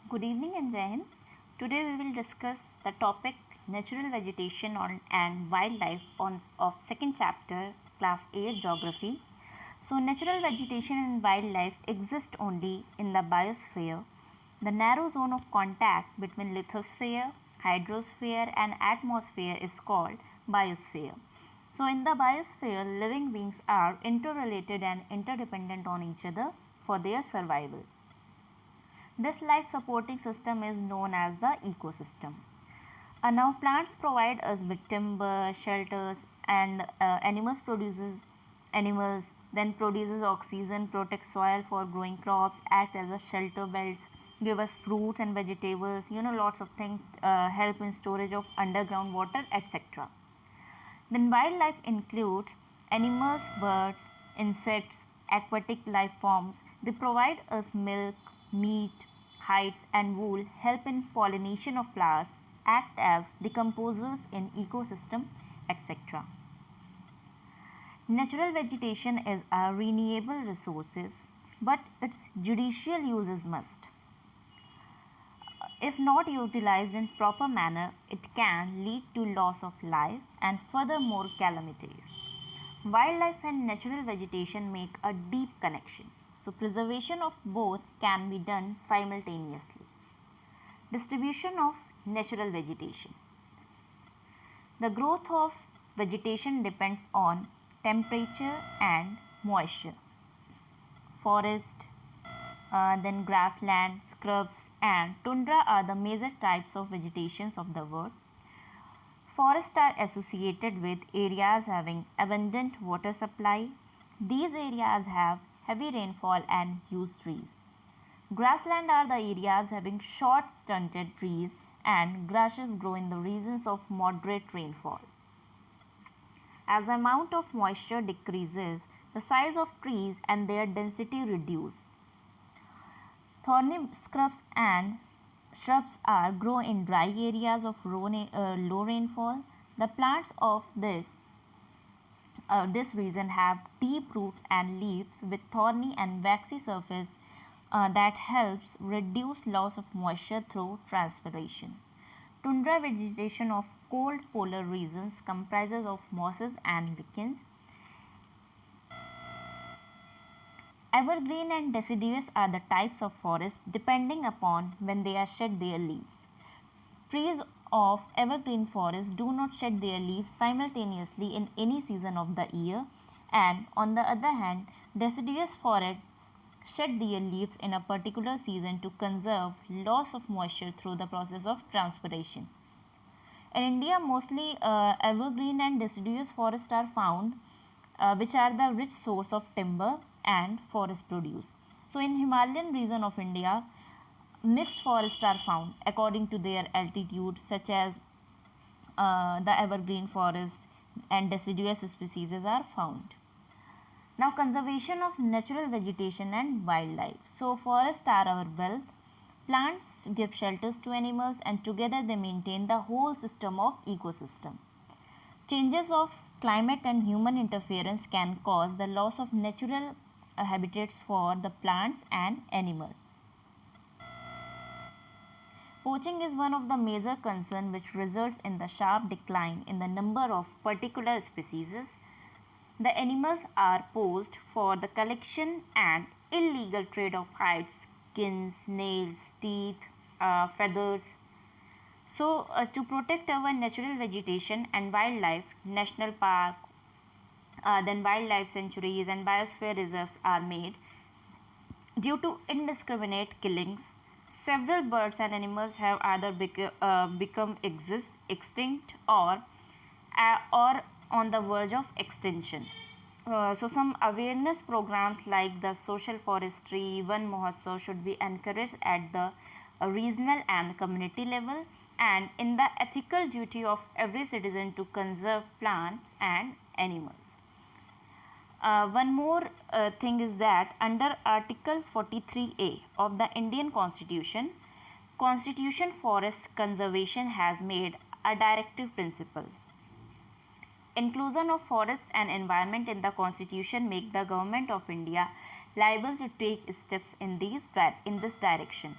Good evening and Jai Hind. Today we will discuss the topic natural vegetation and wildlife of second chapter class 8 geography. So natural vegetation and wildlife exist only in the biosphere, the narrow zone of contact between lithosphere, hydrosphere and atmosphere is called biosphere. So in the biosphere, living beings are interrelated and interdependent on each other for their survival. This life supporting system is known as the ecosystem. Now plants provide us with timber, shelters, and animals then produces oxygen, protect soil for growing crops, act as a shelter belts, give us fruits and vegetables. Lots of things help in storage of underground water, etc. Then wildlife includes animals, birds, insects, aquatic life forms. They provide us milk, meat, hides and wool, help in pollination of flowers, act as decomposers in ecosystem, etc. Natural vegetation is a renewable resources, but its judicial use is must. If not utilized in proper manner, it can lead to loss of life and furthermore calamities. Wildlife and natural vegetation make a deep connection, so preservation of both can be done simultaneously. Distribution of natural vegetation. The growth of vegetation depends on temperature and moisture. Forest, then grassland, scrubs and tundra are the major types of vegetations of the world. Forests are associated with areas having abundant water supply. These areas have heavy rainfall and huge trees. Grassland are the areas having short stunted trees and grasses grow in the regions of moderate rainfall. As the amount of moisture decreases, the size of trees and their density reduced. Thorny scrubs and shrubs are grow in dry areas of low rainfall. The plants of this region have deep roots and leaves with thorny and waxy surface that helps reduce loss of moisture through transpiration. Tundra vegetation of cold polar regions comprises of mosses and lichens. Evergreen and deciduous are the types of forests depending upon when they are shed their leaves. Trees of evergreen forest do not shed their leaves simultaneously in any season of the year, and on the other hand, deciduous forests shed their leaves in a particular season to conserve loss of moisture through the process of transpiration. In India, mostly evergreen and deciduous forests are found, which are the rich source of timber and forest produce. So, in Himalayan region of India, mixed forests are found according to their altitude, such as the evergreen forest and deciduous species are found. Now, conservation of natural vegetation and wildlife. So, forests are our wealth. Plants give shelters to animals and together they maintain the whole system of ecosystem. Changes of climate and human interference can cause the loss of natural habitats for the plants and animals. Poaching is one of the major concerns which results in the sharp decline in the number of particular species. The animals are poached for the collection and illegal trade of hides, skins, nails, teeth, feathers. So, to protect our natural vegetation and wildlife, national park, then wildlife sanctuaries and biosphere reserves are made. Due to indiscriminate killings, several birds and animals have either become extinct or on the verge of extinction. So some awareness programs like the social forestry, Van Mahotsav should be encouraged at the regional and community level, and in the ethical duty of every citizen to conserve plants and animals. One more thing is that under Article 43A of the Indian Constitution Forest Conservation has made a directive principle. Inclusion of forest and environment in the Constitution make the Government of India liable to take steps in this direction.